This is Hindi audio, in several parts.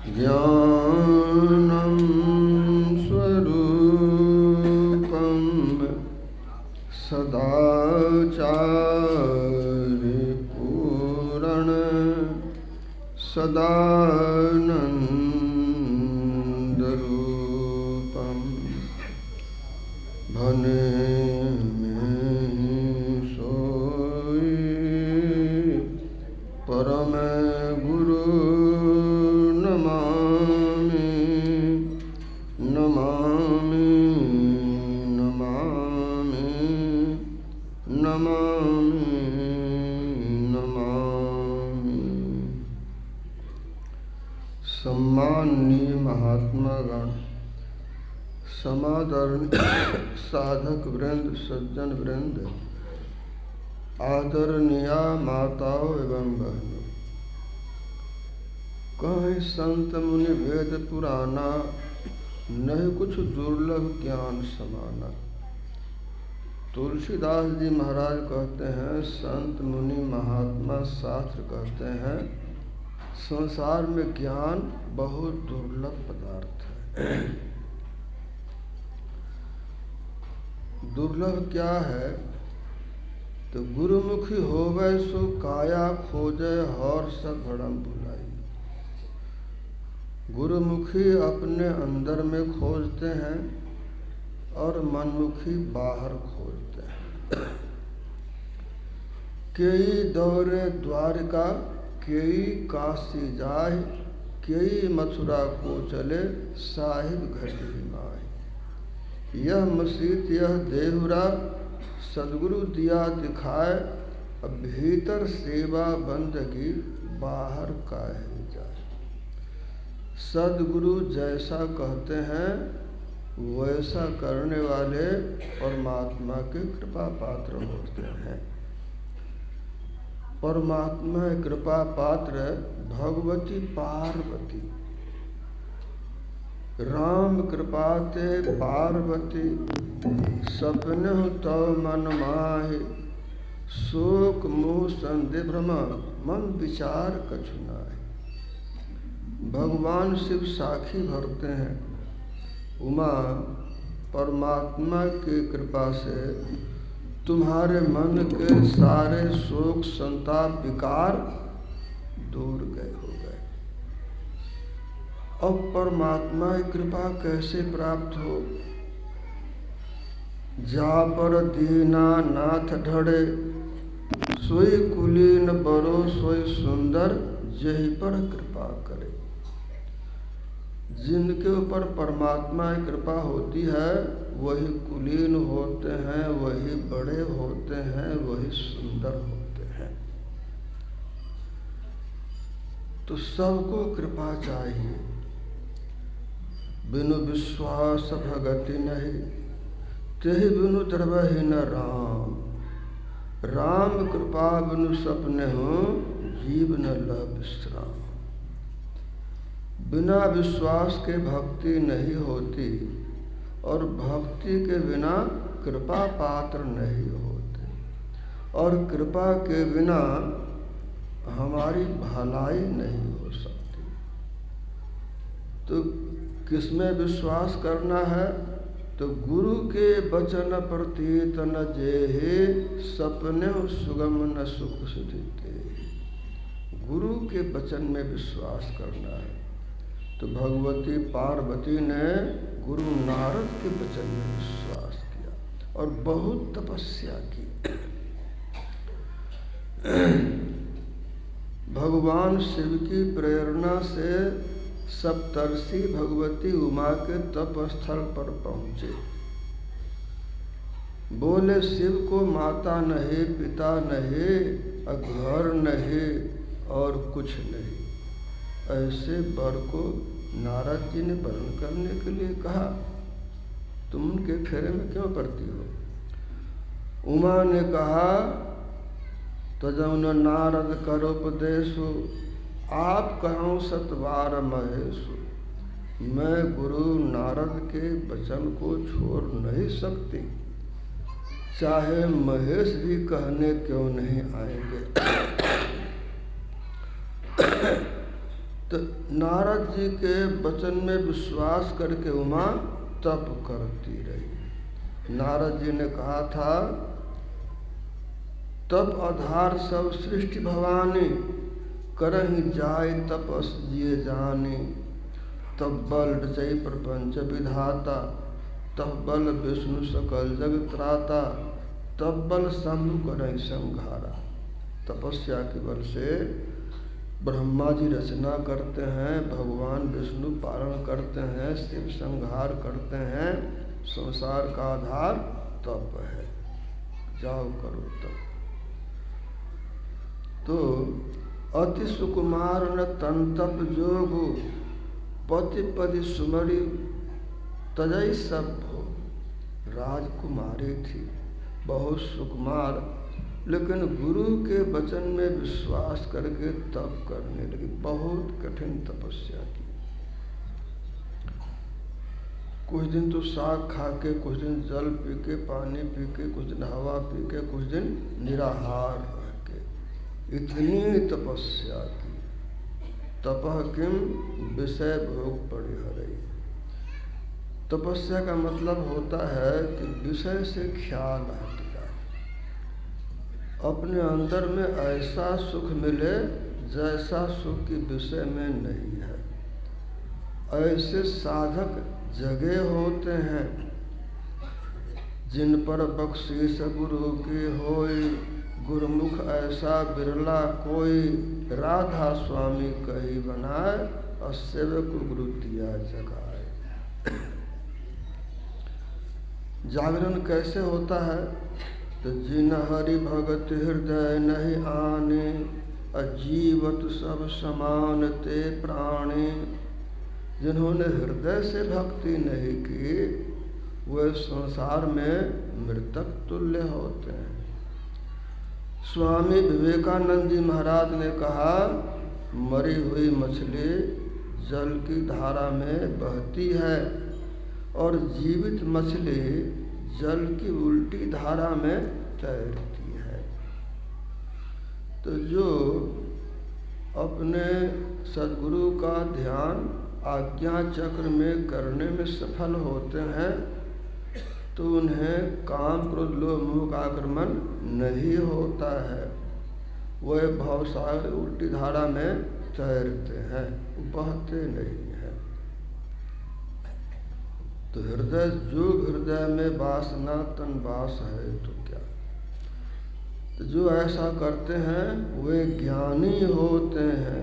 ज्ञानं स्वरूपं सदाचार्यपूरण सदानन्दरूपं भने परम गुरु नमामि नमामि नमामि नमामि नमामि। सम्माननीय महात्मागण, समादरणीय साधक वृंद, सज्जन वृंद, आदरणीय माताओं एवं बहनों, कहीं संत मुनि वेद पुराना, नहीं कुछ दुर्लभ ज्ञान समाना। तुलसीदास जी महाराज कहते हैं, संत मुनि महात्मा शास्त्र कहते हैं, संसार में ज्ञान बहुत दुर्लभ पदार्थ है। दुर्लभ क्या है? तो गुरुमुखी होवे सो काया खोजे हर सब भरम भुलाई। गुरुमुखी अपने अंदर में खोजते हैं और मनमुखी बाहर खोजते हैं। केई दौरे द्वारिका, केई काशी जाए, केई मथुरा को चले, साहिब घटी माए। यह मसीत यह देहुरा, सदगुरु दिया दिखाए, अब भीतर सेवा बंदगी, बाहर काहे जाए। सदगुरु जैसा कहते हैं वैसा करने वाले परमात्मा के कृपा पात्र होते हैं। परमात्मा कृपा पात्र भगवती पार्वती। राम कृपाते पार्वती, सपने तव मन माहे, शोक मोह संदेह भ्रम, मन विचार कछु नाहि। भगवान शिव साखी भरते हैं। उमा परमात्मा की कृपा से तुम्हारे मन के सारे शोक संताप विकार दूर गए हो गए। अब परमात्मा की कृपा कैसे प्राप्त हो? जा पर दीना नाथ ढड़े, सोई कुलीन बरो सोई सुंदर, जही पर कृपा करे। जिनके ऊपर परमात्मा की कृपा होती है वही कुलीन होते हैं, वही बड़े होते हैं, वही सुंदर होते हैं। तो सबको कृपा चाहिए। बिनु विश्वास भगति नहीं, तेहि बिनु द्रवहि न राम। राम कृपा बिनु सपने हो, जीव न लह विश्राम। बिना विश्वास के भक्ति नहीं होती और भक्ति के बिना कृपा पात्र नहीं होते, और कृपा के बिना हमारी भलाई नहीं हो सकती। तो किसमें विश्वास करना है? तो गुरु के वचन प्रतीत न जेहे, सपने सुगम न सुख सुधिते। गुरु के वचन में विश्वास करना है। तो भगवती पार्वती ने गुरु नारद के वचन में विश्वास किया और बहुत तपस्या की। भगवान शिव की प्रेरणा से सप्तर्षि भगवती उमा के तप स्थल पर पहुँचे। बोले, शिव को माता नहीं, पिता नहीं, घर नहीं और कुछ नहीं। ऐसे वर को नारद जी ने वर्ण करने के लिए कहा। तुम उनके फेरे में क्यों पड़ती हो? उमा ने कहा, तजौन नारद करोपदेशु, आप कहूँ सतवार महेशु। मैं गुरु नारद के वचन को छोड़ नहीं सकती, चाहे महेश भी कहने क्यों नहीं आएंगे। तो नारद जी के वचन में विश्वास करके उमा तप करती रही। नारद जी ने कहा था, तप आधार सब सृष्टि भवानी, करहि जाय तपस जिए जानी। तब बल रचई प्रपंच विधाता, तब बल विष्णु सकल जग त्राता। तब बल शंभु करहि संघारा। तपस्या के बल से ब्रह्मा जी रचना करते हैं, भगवान विष्णु पालन करते हैं, शिव संहार करते हैं। संसार का आधार तप है, जाओ करो तप। तो अति सुकुमार न तन तप जोगु, पति पति सुमरि तजई सब हो। राजकुमारी थी, बहुत सुकुमार, लेकिन गुरु के वचन में विश्वास करके तप करने लगी। बहुत कठिन तपस्या की। कुछ दिन तो साग खा के, कुछ दिन जल पी के, पानी पी के, कुछ दिन हवा पी के, कुछ दिन निराहार रह के, इतनी तपस्या की। तपः किम विषय भोग परिहरई। तपस्या का मतलब होता है कि विषय से ख्याल हट जाए, अपने अंदर में ऐसा सुख मिले जैसा सुख की विषय में नहीं है। ऐसे साधक जगे होते हैं जिन पर बख्शीश गुरु की होई। गुरुमुख ऐसा बिरला कोई, राधा स्वामी कही बनाए और सेवक गुरु दिया जगाए। जागरण कैसे होता है? तो जिन हरि भगत हृदय नहीं आने, अजीवत सब समान ते प्राणे। जिन्होंने हृदय से भक्ति नहीं की, वे संसार में मृतक तुल्य होते हैं। स्वामी विवेकानंद जी महाराज ने कहा, मरी हुई मछली जल की धारा में बहती है और जीवित मछली जल की उल्टी धारा में तैरती है। तो जो अपने सद्गुरु का ध्यान आज्ञा चक्र में करने में सफल होते हैं, तो उन्हें काम क्रोध लोभ मोह का आक्रमण नहीं होता है। वह भवसागर उल्टी धारा में तैरते हैं, बहते नहीं हैं। तो हृदय जो हृदय में वासना तन वास है तो क्या। तो जो ऐसा करते हैं वे ज्ञानी होते हैं।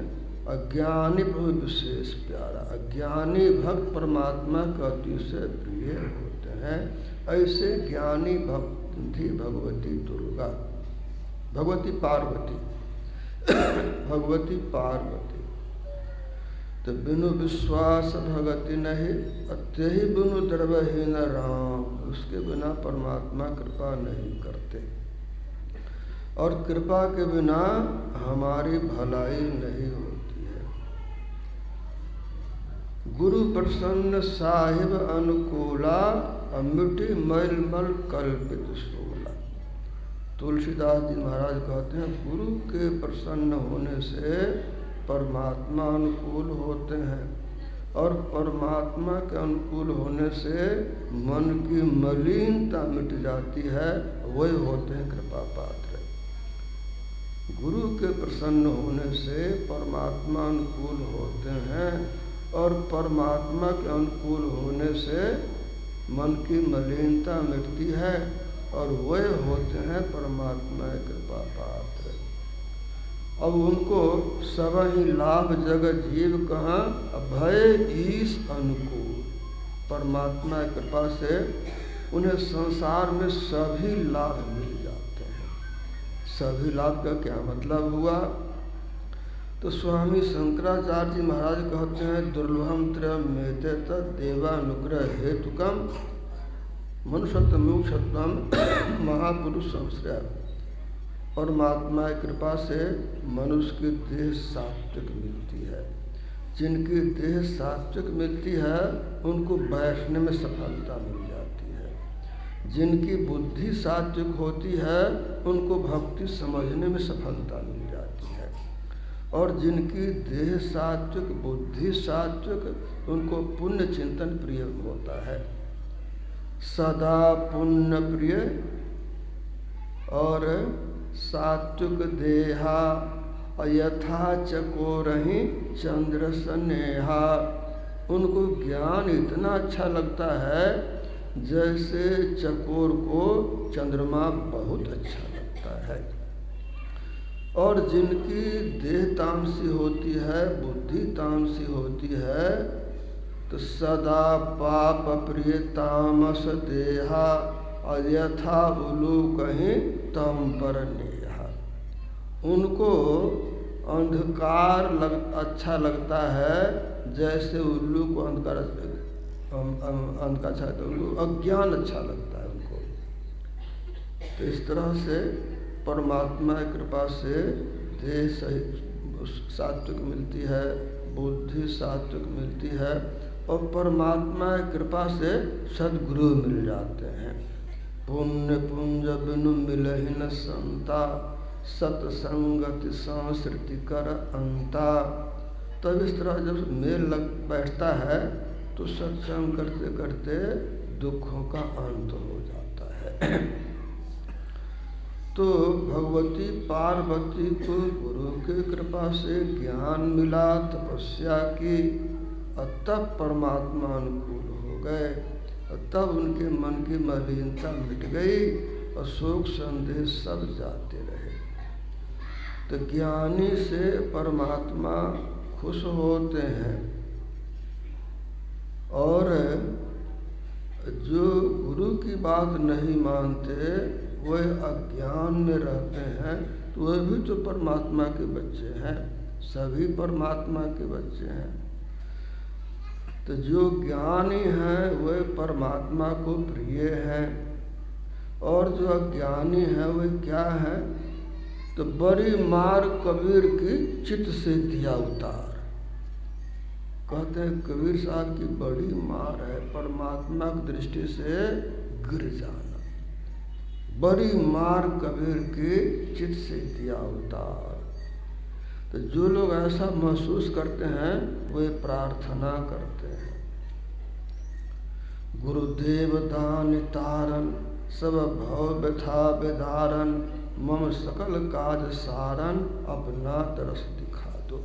अज्ञानी प्रभु विशेष प्यारा। अज्ञानी भक्त परमात्मा का अति से प्रिय होते हैं। ऐसे ज्ञानी भक्त थी भगवती दुर्गा, भगवती पार्वती भगवती पार्वती। तो बिनु विश्वास भगति नहीं, अत्यहि बिनु द्रवहीन राम। उसके बिना परमात्मा कृपा नहीं करते, और कृपा के बिना हमारी भलाई नहीं होती है। गुरु प्रसन्न साहिब अनुकूला, मिट्टी मैलमल कल्पित सोला। तुलसीदास जी महाराज कहते हैं, गुरु के प्रसन्न होने से परमात्मा अनुकूल होते हैं, और परमात्मा के अनुकूल होने से मन की मलिनता मिट जाती है। वही होते हैं कृपा पात्र। गुरु के प्रसन्न होने से परमात्मा अनुकूल होते हैं, और परमात्मा के अनुकूल होने से मन की मलिनता मिटती है, और वे होते हैं परमात्मा कृपा पात्र। अब उनको सब ही लाभ जगत जीव कहाँ, भय ईश अनुकूल। परमात्मा की कृपा से उन्हें संसार में सभी लाभ मिल जाते हैं। सभी लाभ का क्या मतलब हुआ? तो स्वामी शंकराचार्य जी महाराज कहते हैं, दुर्लभम त्रयम मेते तत् देवानुग्रह हेतुकम मनुष्यत्व मोक्षत्वम महापुरुष संश्रय। परमात्मा की कृपा से मनुष्य की देह सात्विक मिलती है। जिनकी देह सात्विक मिलती है उनको बैठने में सफलता मिल जाती है। जिनकी बुद्धि सात्विक होती है उनको भक्ति समझने में सफलता मिल जाती है। और जिनकी देह सात्विक, बुद्धि सात्विक, उनको पुण्य चिंतन प्रिय होता है। सदा पुण्य प्रिय और सात्विक देहा, यथा चकोरहि चंद्र स्नेहा। उनको ज्ञान इतना अच्छा लगता है जैसे चकोर को चंद्रमा बहुत अच्छा लगता है। और जिनकी देह तामसी होती है, बुद्धि तामसी होती है, तो सदा पाप प्रिय तामस देहा, यथा उलू कहीं तम पर नेहा। उनको अंधकार अच्छा लगता है, जैसे उल्लू को अंधकार अच्छा, तो उल्लू अज्ञान अच्छा लगता है उनको। तो इस तरह से परमात्मा की कृपा से देह सही सात्विक मिलती है, बुद्धि सात्विक मिलती है, और परमात्मा की कृपा से सद्गुरु मिल जाते हैं। पुण्य पुंज बिनु मिलहि न संता, सत्संगति संसृति कर अंता। तब इस तरह जब मेल लग बैठता है तो सत्संग करते करते दुखों का अंत हो जाता है। तो भगवती पार्वती को गुरु की कृपा से ज्ञान मिला, तपस्या की, और तब परमात्मा अनुकूल हो गए, और तब उनके मन की मलिनता मिट गई और शोक संदेह सब जाते रहे। तो ज्ञानी से परमात्मा खुश होते हैं, और जो गुरु की बात नहीं मानते वह अज्ञान में रहते हैं, तो वह भी तो परमात्मा के बच्चे हैं, सभी परमात्मा के बच्चे हैं। तो जो ज्ञानी हैं वह परमात्मा को प्रिय हैं, और जो अज्ञानी है वह क्या है, तो बड़ी मार कबीर की चित से दिया उतार। कहते हैं कबीर साहब की बड़ी मार है परमात्मा की दृष्टि से गिर जाना। बड़ी मार कबीर की चित से दिया उतार। तो जो लोग ऐसा महसूस करते हैं वे प्रार्थना करते हैं, गुरुदेव दान तारन, सब भव व्यथा बेदारन, मम सकल काज सारन, अपना दर्श दिखा दो।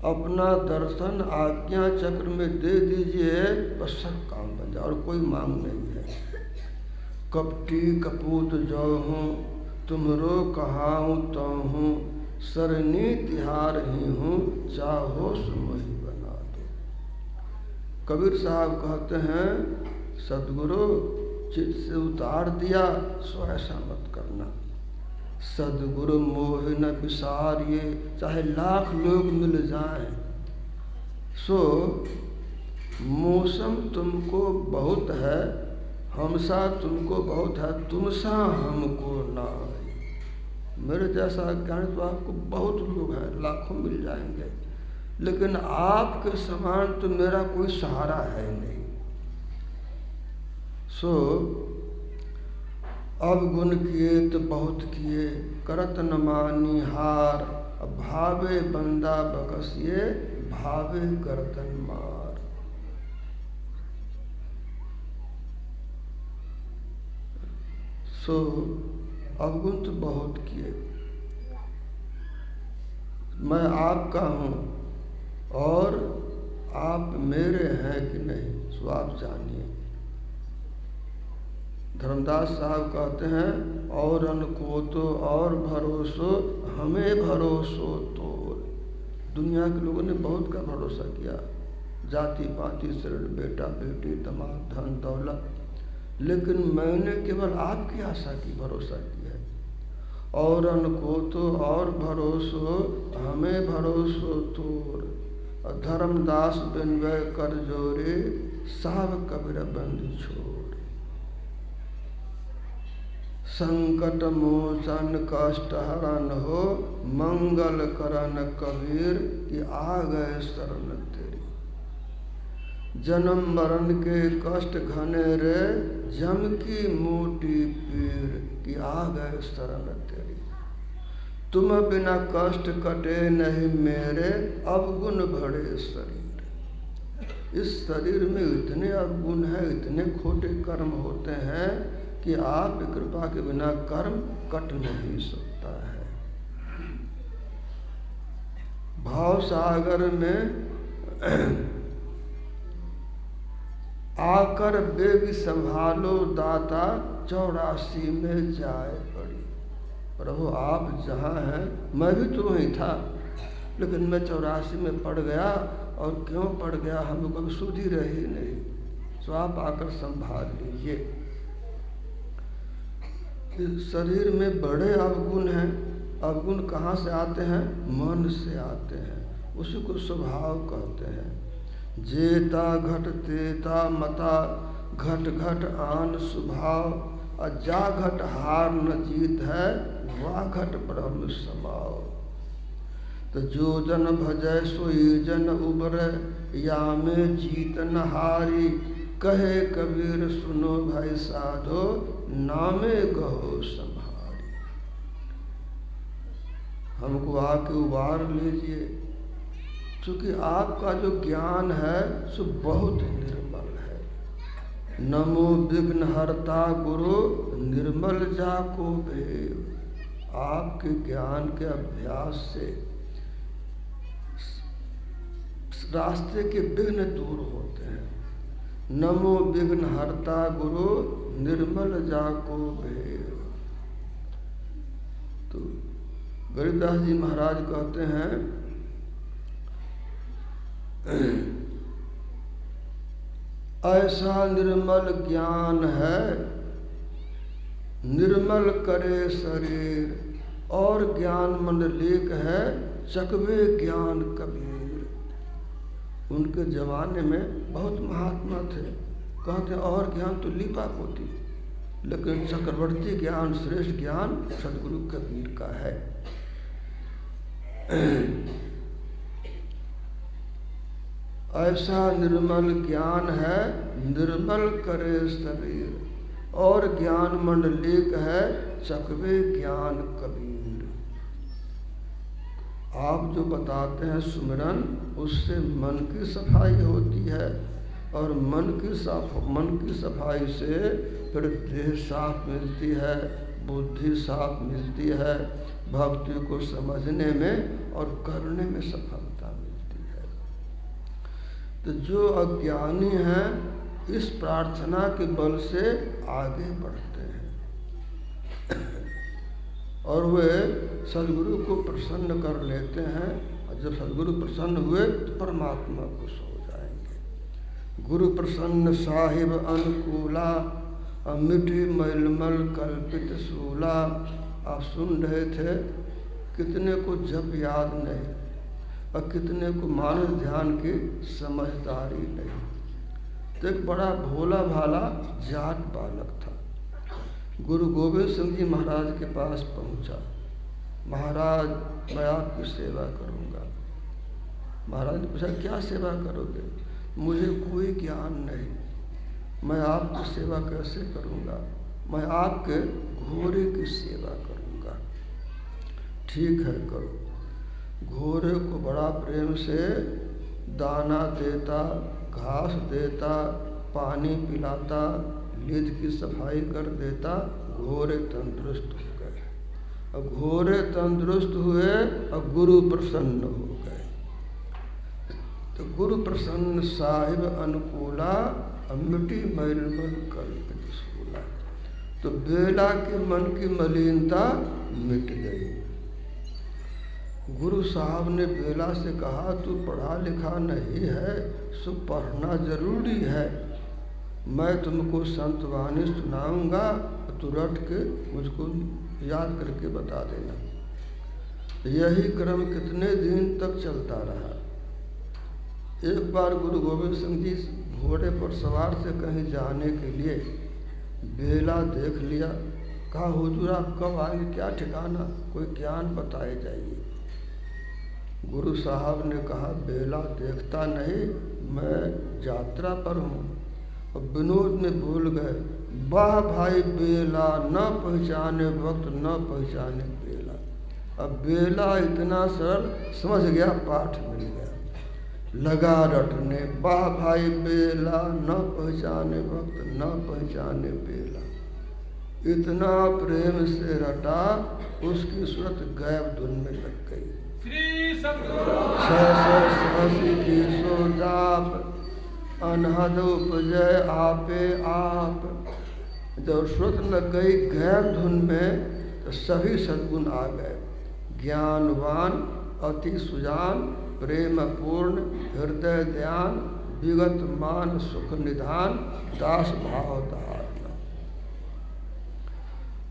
अपना दर्शन आज्ञा चक्र में दे दीजिए, बस सब काम बन जाए, और कोई मांग नहीं है। कपटी कपूत जो हूँ, तुमरो कहाऊँ तो हूँ, सरनी तिहार ही हूँ, चाहो सुमहि बना दो। कबीर साहब कहते हैं सदगुरु चित्त से उतार दिया, सो ऐसा मत करना। सदगुरु मोह न विसारिए, चाहे लाख लोग मिल जाएं, सो मौसम तुमको बहुत है, हमसा तुमको बहुत है, तुमसा हमको ना आए। मेरे जैसा ज्ञानी तो आपको बहुत लोग हैं, लाखों मिल जाएंगे, लेकिन आपके समान तो मेरा कोई सहारा है नहीं। सो अब गुण किए तो बहुत किए, करत न मानी हार, भावे बंदा बकसिए, भावे गर्दन मार। सो अवगुण तो बहुत किए, मैं आपका हूँ और आप मेरे हैं कि नहीं, सो आप जानिए। धर्मदास साहब कहते हैं और अनको तो और भरोसो, हमें भरोसो तो। दुनिया के लोगों ने बहुत का भरोसा किया, जाति पाति शरण बेटा बेटी तमाम धन दौलत, लेकिन मैंने केवल आपकी आशा की भरोसा की है। और अनको तो और भरोसो, हमें भरोसो तोर, धर्मदास बिनवय कर जोरे, साव कबीर बंद छोड़। संकट मोचन कष्ट हरण हो, मंगल करन कबीर, कि आ गए शरण तेरी। जन्म मरण के कष्ट घने रे, जम की मोटी पीर, कि आ गए शरण तेरी। तुम बिना कष्ट कटे नहीं मेरे अवगुण भरे शरीर। इस शरीर में इतने अवगुण हैं, इतने खोटे कर्म होते हैं कि आप कृपा के बिना कर्म कट नहीं सकता है। भाव सागर में आकर बेग संभालो दाता 84 में जाए पड़ी। प्रभु आप जहाँ हैं, मैं भी तो वहीं था, लेकिन मैं 84 में पड़ गया। और क्यों पड़ गया हमको कभी सुधी रही नहीं, तो आप आकर संभाल लीजिए। इस शरीर में बड़े अवगुण हैं। अवगुण कहाँ से आते हैं? मन से आते हैं। उसी को स्वभाव कहते हैं। जेता घट तेता मता, घट घट आन स्वभाव, और जा घट हार न जीत है, वाह घट ब्रह्म समाओ। तो जो जन भजय सोई जन उबरे, या में जीत न हारी, कहे कबीर सुनो भाई साधो, नामे गहो संहारी। हमको आके उबार लीजिए, क्योंकि आपका जो ज्ञान है सो बहुत निर्मल है। नमो विघ्न हरता गुरु, निर्मल जाको भेव। आपके ज्ञान के अभ्यास से रास्ते के विघ्न दूर होते हैं। नमो विघ्न हरता गुरु, निर्मल जाको भेव। तो गरीबदास जी महाराज कहते हैं, ऐसा निर्मल ज्ञान है, निर्मल करे शरीर, और ज्ञान मंडलीक है, चकवे ज्ञान कबीर। उनके जमाने में बहुत महात्मा थे, कहते और ज्ञान तो लीपा पोती, लेकिन चक्रवर्ती ज्ञान, श्रेष्ठ ज्ञान सदगुरु कबीर का है। ऐसा निर्मल ज्ञान है, निर्मल करे शरीर, और ज्ञान मंडलीक है, चकवे ज्ञान कबीर। आप जो बताते हैं सुमिरन, उससे मन की सफाई होती है, और मन की सफाई से फिर देह साफ मिलती है, बुद्धि साफ मिलती है, भक्ति को समझने में और करने में सफलता मिलती है। तो जो अज्ञानी हैं, इस प्रार्थना के बल से आगे बढ़ते हैं और वे सदगुरु को प्रसन्न कर लेते हैं। और जब सदगुरु प्रसन्न हुए तो परमात्मा खुश हो जाएंगे। गुरु प्रसन्न साहिब अनुकूला, मिटी मलमल कल्पित सूला। आप सुन रहे थे, कितने को जप याद नहीं और कितने को मानस ध्यान की समझदारी नहीं। तो एक बड़ा भोला भाला जाट बालक था, गुरु गोविंद सिंह जी महाराज के पास पहुंचा। महाराज, मैं आपकी सेवा करूंगा। महाराज ने पूछा, क्या सेवा करोगे? मुझे कोई ज्ञान नहीं, मैं आपकी सेवा कैसे करूंगा? मैं आपके घोड़े की सेवा करूंगा। ठीक है, करो। घोड़े को बड़ा प्रेम से दाना देता, घास देता, पानी पिलाता, लीद की सफाई कर देता। घोड़े तंदुरुस्त हो गए। अब घोड़े तंदुरुस्त हुए और गुरु प्रसन्न हो गए। तो गुरु प्रसन्न साहिब अनुकूला, मिटी मलमल कल्पित सूला। तो बेला के मन की मलिनता मिट गई। गुरु साहब ने बेला से कहा, तू पढ़ा लिखा नहीं है, सो पढ़ना जरूरी है। मैं तुमको संतवाणी सुनाऊंगा, तू रट के मुझको याद करके बता देना। यही क्रम कितने दिन तक चलता रहा। एक बार गुरु गोविंद सिंह जी घोड़े पर सवार से कहीं जाने के लिए बेला देख लिया। कहा, हुजूर आप कब आएंगे, क्या ठिकाना, कोई ज्ञान बताए जाइए। गुरु साहब ने कहा, बेला देखता नहीं, मैं यात्रा पर हूँ। और विनोद में भूल गए, वाह भाई बेला, न पहचाने वक्त न पहचाने बेला। अब बेला इतना सरल समझ गया, पाठ मिल गया, लगा रटने, वाह भाई बेला, न पहचाने भक्त न पहचाने बेला। इतना प्रेम से रटा, उसकी सूरत गैब धुन में लग गई। सहसी की सो जाप, अनहद उपजय आपे आप। जब सूरत लग गई गैब धुन में, तो सभी सद्गुण आ गए। ज्ञानवान, अति सुजान, प्रेम पूर्ण, हृदय ध्यान, विगत मान सुख निधान, दास भाव धारण।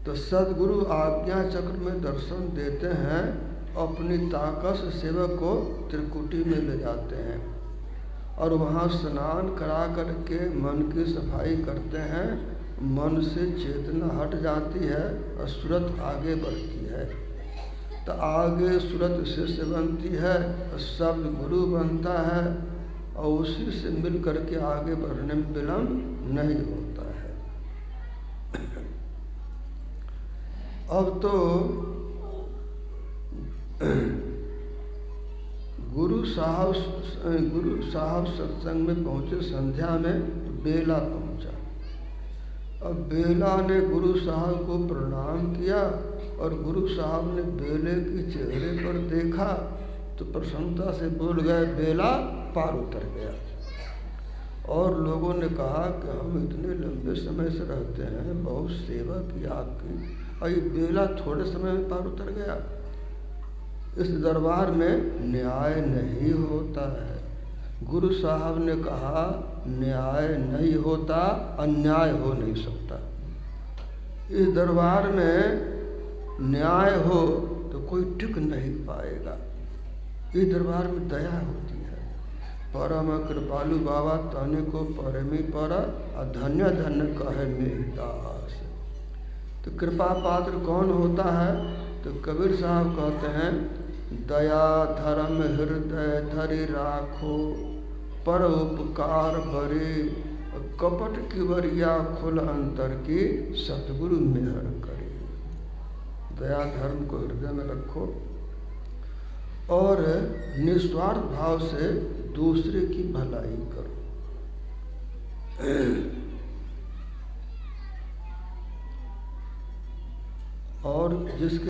तो सदगुरु आज्ञा चक्र में दर्शन देते हैं, अपनी ताकत से सेवक को त्रिकुटी में ले जाते हैं और वहाँ स्नान करा करके मन की सफाई करते हैं। मन से चेतना हट जाती है और सूरत आगे बढ़ती है। तो आगे सूरत शिष्य बनती है और शब्द गुरु बनता है और उसी से मिल करके आगे बढ़ने में विलम्ब नहीं होता है। अब तो गुरु साहब सत्संग में पहुँचे, संध्या में बेला पहुँचा। अब बेला ने गुरु साहब को प्रणाम किया और गुरु साहब ने बेले के चेहरे पर देखा तो प्रसन्नता से बोल गए, बेला पार उतर गया। और लोगों ने कहा कि हम इतने लंबे समय से रहते हैं, बहुत सेवा की आपकी, और ये बेला थोड़े समय में पार उतर गया। इस दरबार में न्याय नहीं होता है। गुरु साहब ने कहा, न्याय नहीं होता, अन्याय हो नहीं सकता। इस दरबार में न्याय हो तो कोई टिक नहीं पाएगा। इस दरबार में दया होती है। परम कृपालु बाबा तने को परमी पर, धन्य धन्य कहे मेरी दास। तो कृपा पात्र कौन होता है? तो कबीर साहब कहते हैं, दया धर्म हृदय धरि राखो, पर उपकार बरे, कपट की बरिया खुल अंतर की, सतगुरु मेहर करे। दया धर्म को हृदय में रखो और निस्वार्थ भाव से दूसरे की भलाई करो। और जिसके